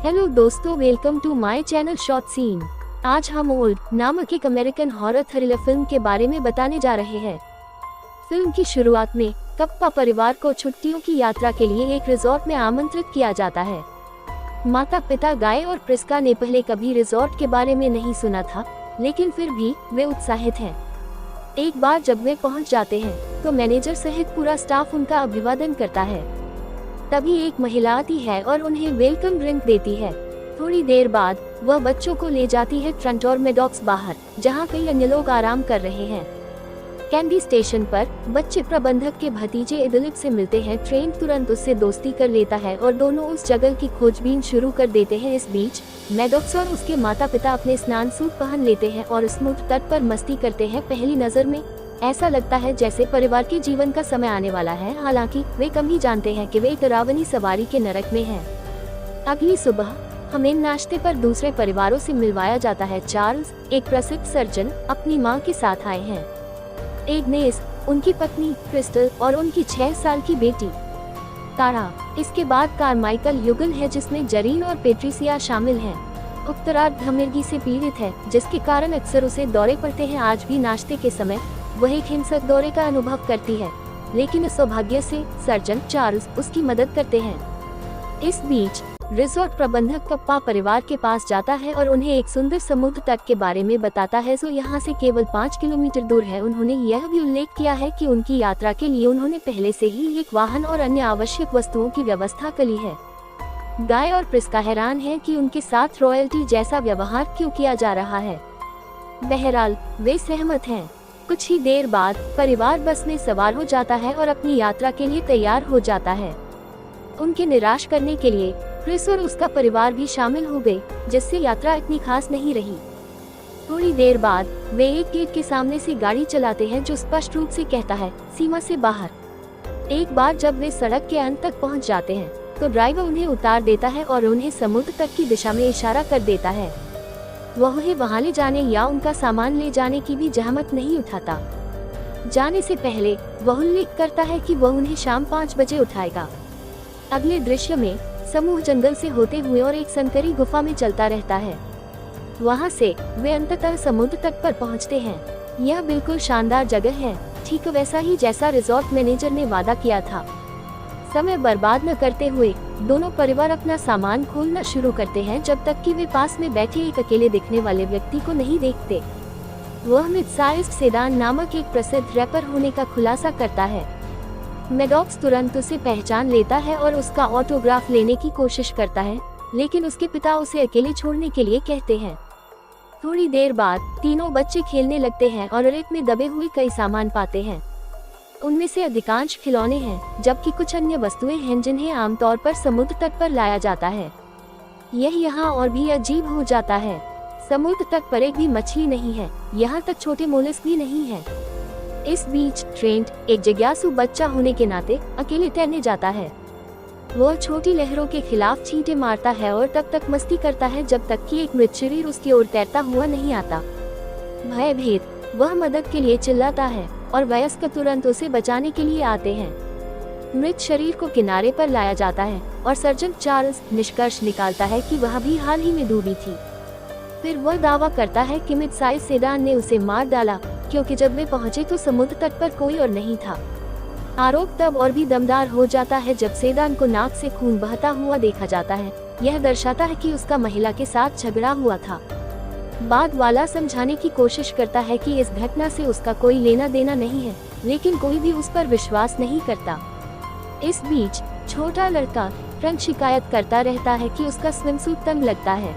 Hello दोस्तों, welcome to my channel short scene. आज हम ओल्ड नामक एक अमेरिकन हॉरर थ्रिलर फिल्म के बारे में बताने जा रहे हैं। फिल्म की शुरुआत में कप्पा परिवार को छुट्टियों की यात्रा के लिए एक रिजॉर्ट में आमंत्रित किया जाता है। माता पिता गाय और प्रिस्का ने पहले कभी रिजॉर्ट के बारे में नहीं सुना था, लेकिन फिर भी वे उत्साहित हैं। एक बार जब वे पहुंच जाते हैं तो मैनेजर सहित पूरा स्टाफ उनका अभिवादन करता है। तभी एक महिला आती है और उन्हें वेलकम ड्रिंक देती है। थोड़ी देर बाद वह बच्चों को ले जाती है ट्रेंट और मेडॉक्स बाहर, जहां कई अन्य लोग आराम कर रहे हैं। कैंडी स्टेशन पर बच्चे प्रबंधक के भतीजे एडलिट से मिलते हैं। ट्रेंट तुरंत उससे दोस्ती कर लेता है और दोनों उस जगह की खोजबीन शुरू कर देते हैं। इस बीच मेडॉक्स और उसके माता पिता अपने स्नान सूट पहन लेते हैं और स्मूथ तट पर मस्ती करते हैं। पहली नजर में ऐसा लगता है जैसे परिवार के जीवन का समय आने वाला है, हालांकि वे कम ही जानते हैं कि वे एक डरावनी सवारी के नरक में हैं। अगली सुबह हमें नाश्ते पर दूसरे परिवारों से मिलवाया जाता है। चार्ल्स, एक प्रसिद्ध सर्जन, अपनी मां के साथ आए हैं। एग्नेस, उनकी पत्नी क्रिस्टल और उनकी 6 साल की बेटी तारा। इसके बाद कारमाइकल युगल है, जिसमें जरीन और पेट्रिसिया शामिल हैं। उत्तरार्ध मिर्गी से पीड़ित है, जिसके कारण अक्सर उसे दौरे पड़ते हैं। आज भी नाश्ते के समय वह एक हिंसक दौरे का अनुभव करती है, लेकिन सौभाग्य से सर्जन चार्ल्स उसकी मदद करते हैं। इस बीच रिजॉर्ट प्रबंधक कप्पा परिवार के पास जाता है और उन्हें एक सुंदर समुद्र तट के बारे में बताता है, जो यहाँ से केवल 5 किलोमीटर दूर है। उन्होंने यह भी उल्लेख किया है कि उनकी यात्रा के लिए उन्होंने पहले से ही एक वाहन और अन्य आवश्यक वस्तुओं की व्यवस्था कर ली है। गाय और प्रिस्का हैरान है कि उनके साथ रॉयल्टी जैसा व्यवहार क्यों किया जा रहा है। बहरहाल वे सहमत हैं। कुछ ही देर बाद परिवार बस में सवार हो जाता है और अपनी यात्रा के लिए तैयार हो जाता है। उनके निराश करने के लिए क्रिस और उसका परिवार भी शामिल हो गए, जिससे यात्रा इतनी खास नहीं रही। थोड़ी देर बाद वे एक गेट के सामने से गाड़ी चलाते हैं, जो स्पष्ट रूप से कहता है सीमा से बाहर। एक बार जब वे सड़क के अंत तक पहुंच जाते हैं तो ड्राइवर उन्हें उतार देता है और उन्हें समुद्र तट की दिशा में इशारा कर देता है। वह वहां ले जाने या उनका सामान ले जाने की भी जहमत नहीं उठाता। जाने से पहले वह उल्लेख करता है कि वह उन्हें शाम 5 बजे उठाएगा। अगले दृश्य में समूह जंगल से होते हुए और एक संकरी गुफा में चलता रहता है। वहां से वे अंततः समुद्र तट पर पहुंचते हैं। यह बिल्कुल शानदार जगह है, ठीक वैसा ही जैसा रिजॉर्ट मैनेजर ने वादा किया था। समय बर्बाद न करते हुए दोनों परिवार अपना सामान खोलना शुरू करते हैं, जब तक कि वे पास में बैठे एक अकेले दिखने वाले व्यक्ति को नहीं देखते। वह मिड-साइज्ड सेडान नामक एक प्रसिद्ध रैपर होने का खुलासा करता है। मेडॉक्स तुरंत उसे पहचान लेता है और उसका ऑटोग्राफ लेने की कोशिश करता है, लेकिन उसके पिता उसे अकेले छोड़ने के लिए कहते हैं। थोड़ी देर बाद तीनों बच्चे खेलने लगते हैं और रेत में दबे हुए कई सामान पाते हैं। उनमें से अधिकांश खिलौने हैं, जबकि कुछ अन्य वस्तुएं हैं जिन्हें आमतौर पर समुद्र तट पर लाया जाता है। यह यहाँ और भी अजीब हो जाता है। समुद्र तट पर एक भी मछली नहीं है, यहाँ तक छोटे मोलस्क भी नहीं है। इस बीच ट्रेंट, एक जिज्ञासु बच्चा होने के नाते, अकेले तैरने जाता है। वह छोटी लहरों के खिलाफ छींटे मारता है और तब तक मस्ती करता है जब तक कि एक मृत शरीर उसकी ओर तैरता हुआ नहीं आता। भयभीत वह मदद के लिए चिल्लाता है और वयस्क तुरंत उसे बचाने के लिए आते हैं। मृत शरीर को किनारे पर लाया जाता है और सर्जन चार्ल्स निष्कर्ष निकालता है कि वह भी हाल ही में डूबी थी। फिर वह दावा करता है कि मिड-साइज सेडान ने उसे मार डाला, क्योंकि जब वे पहुंचे तो समुद्र तट पर कोई और नहीं था। आरोप तब और भी दमदार हो जाता है जब सेडान को नाक से खून बहता हुआ देखा जाता है। यह दर्शाता है कि उसका महिला के साथ झगड़ा हुआ था। बाद वाला समझाने की कोशिश करता है कि इस घटना से उसका कोई लेना देना नहीं है, लेकिन कोई भी उस पर विश्वास नहीं करता। इस बीच छोटा लड़का फ्रैंक शिकायत करता रहता है कि उसका स्विमसूट तंग लगता है।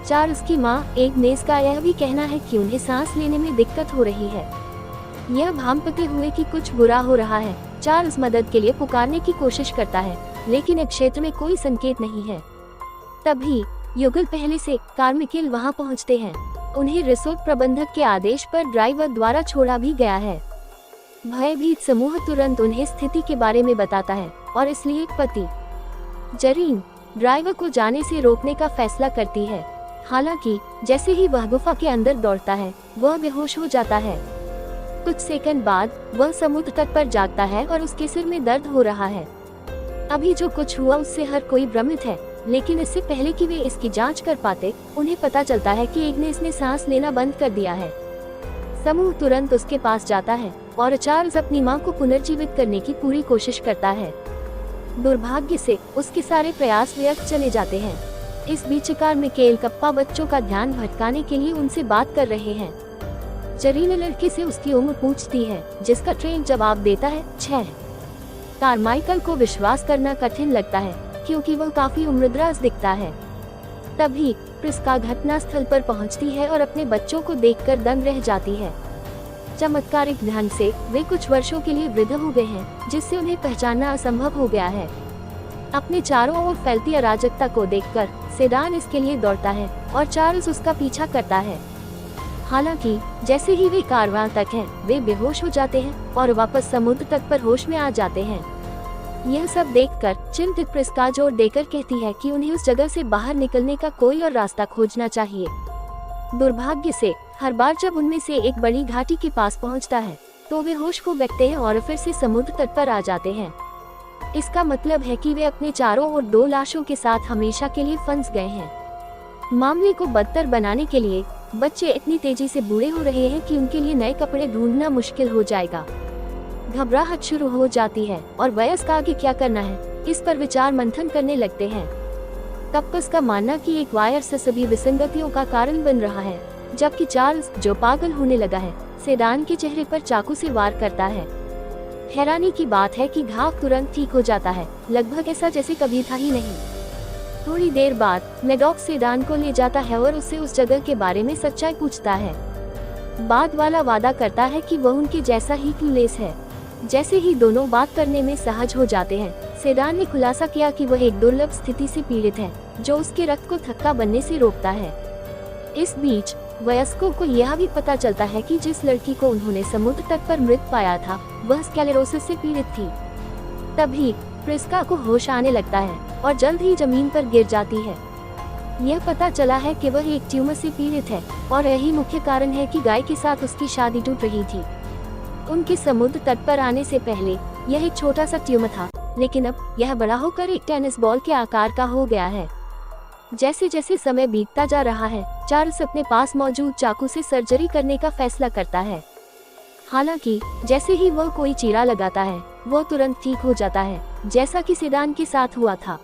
चार्ल्स की मां एग्नेस का यह भी कहना है कि उन्हें सांस लेने में दिक्कत हो रही है। यह भांपते हुए कि कुछ बुरा हो रहा है। चार्ल्स मदद के लिए पुकारने की कोशिश करता है, लेकिन एक क्षेत्र में कोई संकेत नहीं है। तभी युगल पहले से कार्मिकेल वहां पहुंचते हैं। उन्हें रिसोर्ट प्रबंधक के आदेश पर ड्राइवर द्वारा छोड़ा भी गया है। भयभीत समूह तुरंत उन्हें स्थिति के बारे में बताता है और इसलिए पति जरीन ड्राइवर को जाने से रोकने का फैसला करती है। हालांकि जैसे ही वह गुफा के अंदर दौड़ता है, वह बेहोश हो जाता है। कुछ सेकंड बाद वह समुद्र तट पर जागता है और उसके सिर में दर्द हो रहा है। अभी जो कुछ हुआ उससे हर कोई भ्रमित है। लेकिन इससे पहले कि वे इसकी जांच कर पाते, उन्हें पता चलता है कि इग्नेस ने सांस लेना बंद कर दिया है। समूह तुरंत उसके पास जाता है और चार्ल्स अपनी मां को पुनर्जीवित करने की पूरी कोशिश करता है। दुर्भाग्य से उसके सारे प्रयास व्यर्थ चले जाते हैं। इस बीच कार में केल कप्पा बच्चों का ध्यान भटकाने के लिए उनसे बात कर रहे हैं। जरीने लड़के से उसकी उम्र पूछती है, जिसका ट्रेन जवाब देता है 6। कारमाइकल को विश्वास करना कठिन लगता है क्योंकि वह काफी उम्रदराज दिखता है। तभी प्रिस्का घटनास्थल पर पहुंचती है और अपने बच्चों को देखकर दंग रह जाती है। चमत्कारिक ढंग से वे कुछ वर्षों के लिए वृद्ध हो गए हैं, जिससे उन्हें पहचानना असंभव हो गया है। अपने चारों ओर फैलती अराजकता को देखकर सेडान इसके लिए दौड़ता है और चार्ल्स उसका पीछा करता है। हालांकि जैसे ही वे कारवां तक हैं, वे बेहोश हो जाते हैं और वापस समुद्र तट पर होश में आ जाते हैं। यह सब देखकर चिंतित प्रिस्का जोर देकर कहती है कि उन्हें उस जगह से बाहर निकलने का कोई और रास्ता खोजना चाहिए। दुर्भाग्य से हर बार जब उनमें से एक बड़ी घाटी के पास पहुंचता है, तो वे होश खो बैठते हैं और फिर से समुद्र तट पर आ जाते हैं। इसका मतलब है कि वे अपने चारों ओर 2 लाशों के साथ हमेशा के लिए फंस गए हैं। मामले को बदतर बनाने के लिए बच्चे इतनी तेजी से बूढ़े हो रहे हैं कि उनके लिए नए कपड़े ढूंढना मुश्किल हो जाएगा। घबराहट शुरू हो जाती है और वयस्क आगे क्या करना है, इस पर विचार मंथन करने लगते हैं। कप्पस का मानना कि एक वायर से सभी विसंगतियों का कारण बन रहा है, जबकि चार्ल्स, जो पागल होने लगा है, सेडान के चेहरे पर चाकू से वार करता है। हैरानी की बात है कि घाव तुरंत ठीक हो जाता है, लगभग ऐसा जैसे कभी था ही नहीं। थोड़ी देर बाद मैडॉक सेडान को ले जाता है और उससे उस जगह के बारे में सच्चाई पूछता है। बाद वाला वादा करता है कि वह उनके जैसा ही क्लूलेस है। जैसे ही दोनों बात करने में सहज हो जाते हैं, सेडान ने खुलासा किया कि वह एक दुर्लभ स्थिति से पीड़ित है, जो उसके रक्त को थक्का बनने से रोकता है। इस बीच वयस्कों को यह भी पता चलता है कि जिस लड़की को उन्होंने समुद्र तट पर मृत पाया था, वह स्क्लेरोसिस से पीड़ित थी। तभी प्रिस्का को होश आने लगता है और जल्द ही जमीन पर गिर जाती है। यह पता चला है कि वह एक ट्यूमर से पीड़ित है और यही मुख्य कारण है कि गाय के साथ उसकी शादी टूट रही थी। उनके समुद्र तट पर आने से पहले यह एक छोटा सा ट्यूमर था, लेकिन अब यह बड़ा होकर एक टेनिस बॉल के आकार का हो गया है। जैसे जैसे समय बीतता जा रहा है, चार्ल्स अपने पास मौजूद चाकू से सर्जरी करने का फैसला करता है। हालांकि जैसे ही वह कोई चीरा लगाता है, वह तुरंत ठीक हो जाता है, जैसा कि सेडान के साथ हुआ था।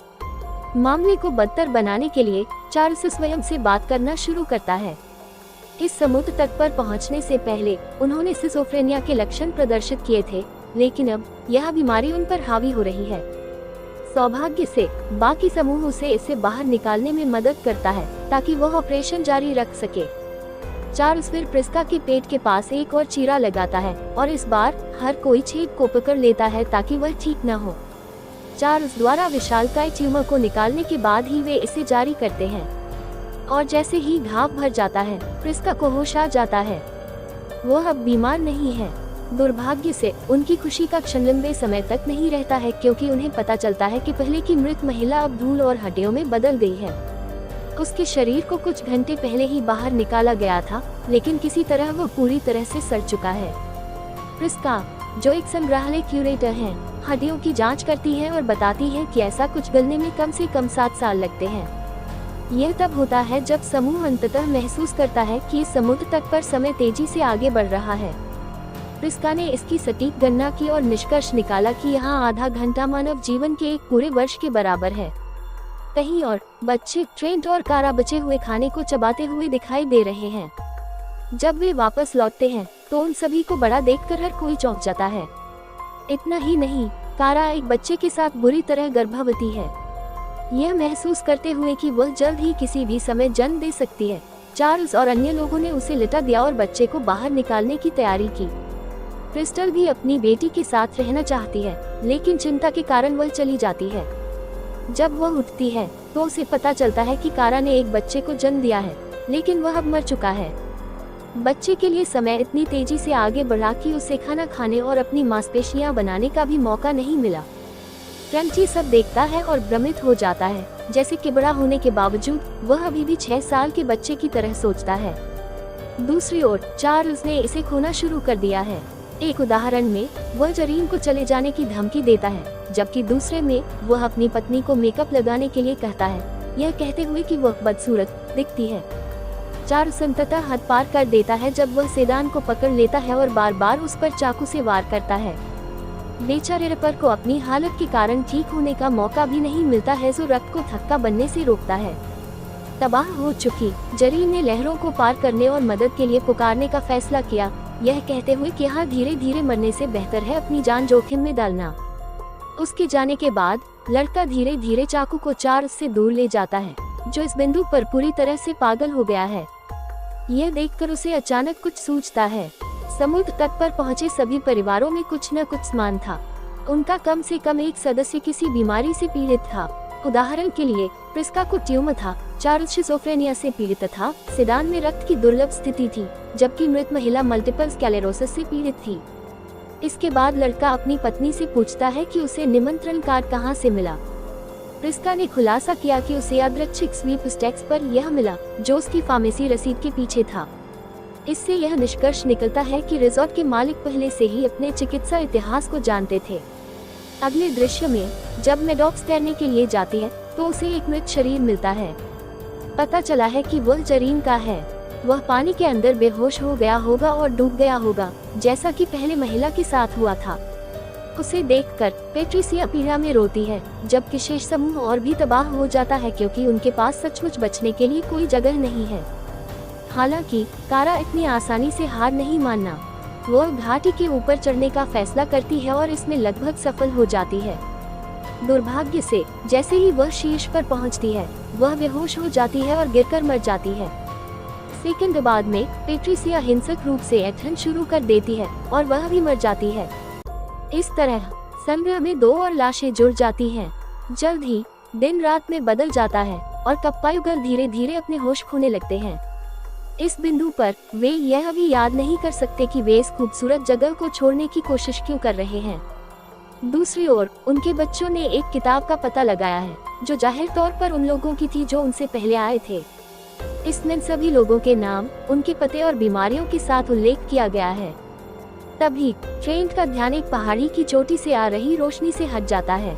मामले को बदतर बनाने के लिए चार्ल्स स्वयं से बात करना शुरू करता है। इस समुद्र तट पर पहुंचने से पहले उन्होंने सिजोफ्रेनिया के लक्षण प्रदर्शित किए थे, लेकिन अब यह बीमारी उन पर हावी हो रही है। सौभाग्य से बाकी समूह उसे इससे बाहर निकालने में मदद करता है, ताकि वह ऑपरेशन जारी रख सके। चार्ल्स फिर प्रिस्का के पेट के पास एक और चीरा लगाता है और इस बार हर कोई छेद को पकड़ लेता है ताकि वह ठीक न हो। चार्ल्स द्वारा विशालकाय ट्यूमर को निकालने के बाद ही वे इसे जारी करते हैं और जैसे ही घाव भर जाता है, प्रिस्का को होश आ जाता है। वह अब बीमार नहीं है। दुर्भाग्य से उनकी खुशी का क्षण लंबे समय तक नहीं रहता है, क्योंकि उन्हें पता चलता है कि पहले की मृत महिला अब धूल और हड्डियों में बदल गई है। उसके शरीर को कुछ घंटे पहले ही बाहर निकाला गया था, लेकिन किसी तरह वह पूरी तरह से सड़ चुका है। प्रिस्का, जो एक संग्रहालय क्यूरेटर है, हड्डियों की जांच करती है और बताती है कि ऐसा कुछ गलने में कम से कम 7 साल लगते हैं। यह तब होता है जब समूह अंततः महसूस करता है कि समुद्र तट पर समय तेजी से आगे बढ़ रहा है। प्रिस्का ने इसकी सटीक गणना की और निष्कर्ष निकाला कि यहाँ आधा घंटा मानव जीवन के एक पूरे वर्ष के बराबर है। कहीं और बच्चे ट्रेंट और कारा बचे हुए खाने को चबाते हुए दिखाई दे रहे हैं। जब वे वापस लौटते हैं तो उन सभी को बड़ा देखकर हर कोई चौंक जाता है। इतना ही नहीं, कारा एक बच्चे के साथ बुरी तरह गर्भवती है। यह महसूस करते हुए कि वह जल्द ही किसी भी समय जन्म दे सकती है, चार्ल्स और अन्य लोगों ने उसे लिटा दिया और बच्चे को बाहर निकालने की तैयारी की। क्रिस्टल भी अपनी बेटी के साथ रहना चाहती है, लेकिन चिंता के कारण वह चली जाती है। जब वह उठती है तो उसे पता चलता है कि कारा ने एक बच्चे को जन्म दिया है, लेकिन वह अब मर चुका है। बच्चे के लिए समय इतनी तेजी से आगे बढ़ा कि उसे खाना खाने और अपनी मांसपेशियां बनाने का भी मौका नहीं मिला। ट्रेंट ये सब देखता है और भ्रमित हो जाता है, जैसे कि बड़ा होने के बावजूद वह अभी भी 6 साल के बच्चे की तरह सोचता है। दूसरी ओर चार्ल्स ने इसे खोना शुरू कर दिया है। एक उदाहरण में वह जरीन को चले जाने की धमकी देता है, जबकि दूसरे में वह अपनी पत्नी को मेकअप लगाने के लिए कहता है, यह कहते हुए कि वह बदसूरत दिखती है। चार्ल्स अंततः हद पार कर देता है जब वह सेडान को पकड़ लेता है और बार बार उस पर चाकू से वार करता है। बेचारे रैपर को अपनी हालत के कारण ठीक होने का मौका भी नहीं मिलता है, जो रक्त को थक्का बनने से रोकता है। तबाह हो चुकी जरीन ने लहरों को पार करने और मदद के लिए पुकारने का फैसला किया, यह कहते हुए कि यहाँ धीरे धीरे मरने से बेहतर है अपनी जान जोखिम में डालना। उसके जाने के बाद लड़का धीरे धीरे चाकू को चार्ल्स से दूर ले जाता है, जो इस बिंदु पर पूरी तरह से पागल हो गया है। यह देखकर उसे अचानक कुछ सूझता है। समुद्र तट पर पहुंचे सभी परिवारों में कुछ न कुछ समान था। उनका कम से कम एक सदस्य किसी बीमारी से पीड़ित था। उदाहरण के लिए प्रिस्का को ट्यूमर था, चार्ल्स शिज़ोफ्रेनिया से पीड़ित था, सेडान में रक्त की दुर्लभ स्थिति थी, जबकि मृत महिला मल्टीपल स्क्लेरोसिस से पीड़ित थी। इसके बाद लड़का अपनी पत्नी से पूछता है कि उसे निमंत्रण कार्ड कहां से मिला। प्रिस्का ने खुलासा किया कि उसे यादृच्छिक स्वीपस्टेक्स पर यह मिला, जो उसकी फार्मेसी रसीद के पीछे था। इससे यह निष्कर्ष निकलता है कि रिजॉर्ट के मालिक पहले से ही अपने चिकित्सा इतिहास को जानते थे। अगले दृश्य में जब मैडॉक्स तैरने के लिए जाती है तो उसे एक मृत शरीर मिलता है। पता चला है कि वह जरीन का है। वह पानी के अंदर बेहोश हो गया होगा और डूब गया होगा, जैसा कि पहले महिला के साथ हुआ था। उसे देखकर पेट्रिसिया पीड़ा में रोती है, जबकि शेष समूह और भी तबाह हो जाता है क्योंकि उनके पास सचमुच बचने के लिए कोई जगह नहीं है। हालांकि कारा इतनी आसानी से हार नहीं मानना। वह घाटी के ऊपर चढ़ने का फैसला करती है और इसमें लगभग सफल हो जाती है। दुर्भाग्य से जैसे ही वह शीर्ष पर पहुंचती है, वह बेहोश हो जाती है और गिरकर मर जाती है। सेकंड बाद में पेट्रिसिया हिंसक रूप से ऐंठन शुरू कर देती है और वह भी मर जाती है। इस तरह संग्रह में 2 और लाशें जुड़ जाती हैं। जल्द ही दिन रात में बदल जाता है और कप्पायुगर धीरे धीरे अपने होश खोने लगते हैं। इस बिंदु पर वे यह भी याद नहीं कर सकते कि वे इस खूबसूरत जगह को छोड़ने की कोशिश क्यों कर रहे हैं। दूसरी ओर उनके बच्चों ने एक किताब का पता लगाया है, जो जाहिर तौर पर उन लोगों की थी जो उनसे पहले आए थे। इसमें सभी लोगों के नाम, उनके पते और बीमारियों के साथ उल्लेख किया गया है। तभी ट्रेंट का ध्यान एक पहाड़ी की चोटी से आ रही रोशनी से हट जाता है।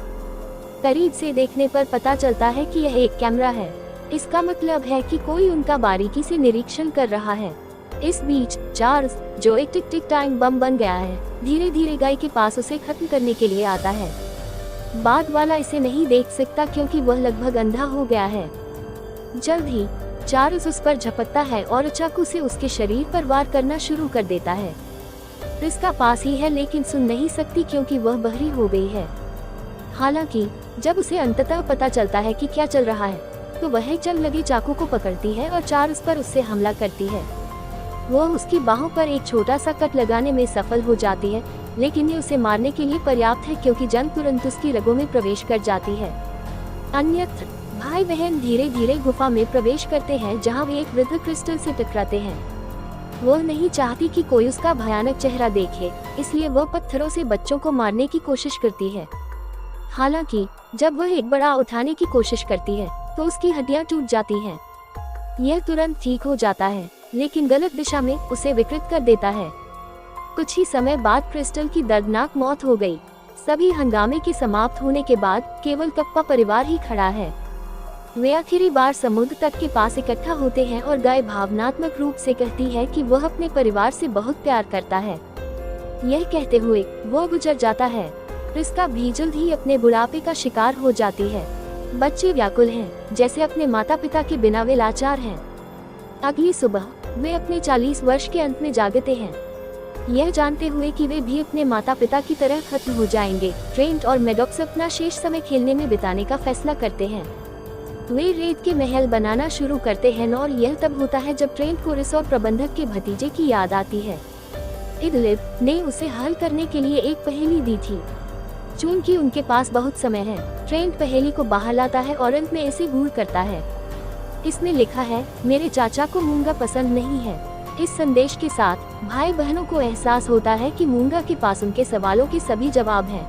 करीब से देखने पर पता चलता है कि यह एक कैमरा है। इसका मतलब है कि कोई उनका बारीकी से निरीक्षण कर रहा है। इस बीच चार्ल्स, जो एक टिक टिक टाइम बम बन गया है, धीरे धीरे गाय के पास उसे खत्म करने के लिए आता है। बाद वाला इसे नहीं देख सकता क्योंकि वह लगभग अंधा हो गया है। जल्द ही चार्ल्स उस पर झपकता है और चाकू से उसके शरीर पर वार करना शुरू कर देता है। प्रिस्का पास ही है लेकिन सुन नहीं सकती क्योंकि वह बहरी हो गई है। हालांकि जब उसे अंततः पता चलता है कि क्या चल रहा है, तो वह चल लगे चाकू को पकड़ती है और चार्ल्स पर उससे हमला करती है। वह उसकी बाहों पर एक छोटा सा कट लगाने में सफल हो जाती है, लेकिन ये उसे मारने के लिए पर्याप्त है क्योंकि जंग तुरंत उसकी रगों में प्रवेश कर जाती है। अन्यत्र भाई बहन धीरे धीरे गुफा में प्रवेश करते हैं, जहां वे एक वृद्ध क्रिस्टल से टकराते हैं। वह नहीं चाहती कि कोई उसका भयानक चेहरा देखे, इसलिए वह पत्थरों से बच्चों को मारने की कोशिश करती है। हालांकि जब वह एक बड़ा उठाने की कोशिश करती है तो उसकी हड्डियां टूट जाती हैं। यह तुरंत ठीक हो जाता है, लेकिन गलत दिशा में उसे विकृत कर देता है। कुछ ही समय बाद क्रिस्टल की दर्दनाक मौत हो गई। सभी हंगामे के समाप्त होने के बाद केवल कप्पा परिवार ही खड़ा है। वे आखिरी बार समुद्र तट के पास इकट्ठा होते हैं और गाय भावनात्मक रूप से कहती है कि वह अपने परिवार से बहुत प्यार करता है। यह कहते हुए वह गुजर जाता है। प्रिस्का भी जल्द ही अपने बुढ़ापे का शिकार हो जाती है। बच्चे व्याकुल हैं, जैसे अपने माता पिता के बिना वे लाचार हैं। अगली सुबह वे अपने 40 वर्ष के अंत में जागते हैं, यह जानते हुए कि वे भी अपने माता पिता की तरह खत्म हो जाएंगे। ट्रेंट और मैडॉक्स अपना शेष समय खेलने में बिताने का फैसला करते हैं। वे रेत के महल बनाना शुरू करते हैं और यह तब होता है जब ट्रेंट को रिसोर्ट प्रबंधक के भतीजे की याद आती है। इडलिब ने उसे हल करने के लिए एक पहेली दी थी। चूंकि उनके पास बहुत समय है, ट्रेंट पहेली को बाहर लाता है और अंत में इसे गूढ़ करता है। इसमें लिखा है, मेरे चाचा को मूंगा पसंद नहीं है। इस संदेश के साथ भाई बहनों को एहसास होता है कि मूंगा के पास उनके सवालों के सभी जवाब हैं।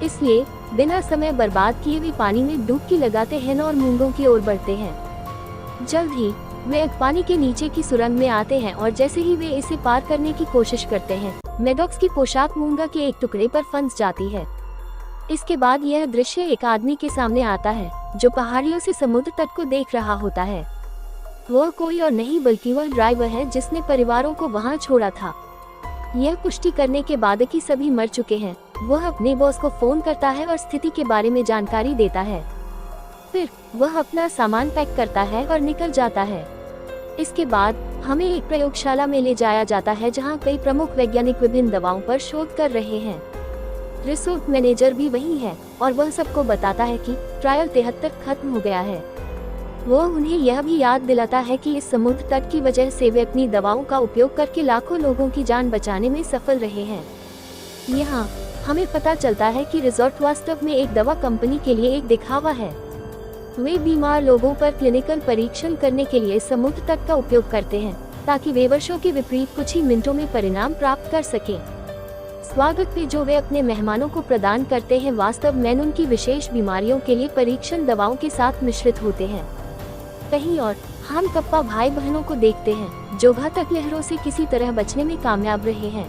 इसलिए बिना समय बर्बाद किए वे पानी में डुबकी लगाते हैं और मूंगों की ओर बढ़ते हैं। जल्द ही वे पानी के नीचे की सुरंग में आते हैं और जैसे ही वे इसे पार करने की कोशिश करते हैं, मैडॉक्स की पोशाक मूंगा के एक टुकड़े पर फंस जाती है। इसके बाद यह दृश्य एक आदमी के सामने आता है जो पहाड़ियों से समुद्र तट को देख रहा होता है। वह कोई और नहीं बल्कि वह ड्राइवर है जिसने परिवारों को वहां छोड़ा था। यह पुष्टि करने के बाद कि सभी मर चुके हैं, वह अपने बॉस को फोन करता है और स्थिति के बारे में जानकारी देता है। फिर वह अपना सामान पैक करता है और निकल जाता है। इसके बाद हमें एक प्रयोगशाला में ले जाया जाता है जहां कई प्रमुख वैज्ञानिक विभिन्न दवाओं पर शोध कर रहे हैं। रिसोर्ट मैनेजर भी वही है और वह सबको बताता है कि ट्रायल 73 खत्म हो गया है। वह उन्हें यह भी याद दिलाता है कि इस समुद्र तट की वजह से वे अपनी दवाओं का उपयोग करके लाखों लोगों की जान बचाने में सफल रहे हैं। यहाँ हमें पता चलता है कि रिसोर्ट वास्तव में एक दवा कंपनी के लिए एक दिखावा है। वे बीमार लोगों पर क्लिनिकल परीक्षण करने के लिए समुद्र तट का उपयोग करते हैं ताकि वे वर्षों के विपरीत कुछ ही मिनटों में परिणाम प्राप्त कर सकें। स्वागत पे जो वे अपने मेहमानों को प्रदान करते हैं वास्तव में उनकी विशेष बीमारियों के लिए परीक्षण दवाओं के साथ मिश्रित होते हैं। कहीं और हम कप्पा भाई बहनों को देखते हैं जो घातक लहरों से किसी तरह बचने में कामयाब रहे हैं।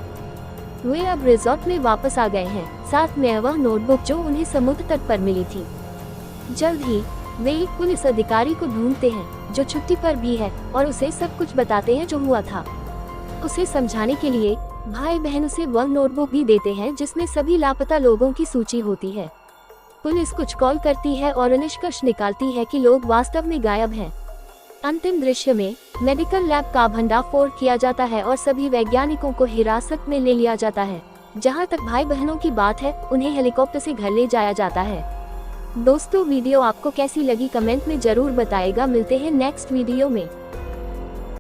वे अब रिसोर्ट में वापस आ गए हैं, साथ में वह नोटबुक जो उन्हें समुद्र तट पर मिली थी। जल्द ही वे एक पुलिस अधिकारी को ढूंढते हैं जो छुट्टी पर भी है और उसे सब कुछ बताते हैं जो हुआ था। उसे समझाने के लिए भाई बहन उसे वह नोटबुक भी देते हैं जिसमें सभी लापता लोगों की सूची होती है। पुलिस कुछ कॉल करती है और निष्कर्ष निकालती है कि लोग वास्तव में गायब हैं। अंतिम दृश्य में मेडिकल लैब का भंडाफोड़ किया जाता है और सभी वैज्ञानिकों को हिरासत में ले लिया जाता है। जहां तक भाई बहनों की बात है, उन्हें हेलीकॉप्टर से घर ले जाया जाता है। दोस्तों, वीडियो आपको कैसी लगी कमेंट में जरूर बताएगा। मिलते हैं नेक्स्ट वीडियो में।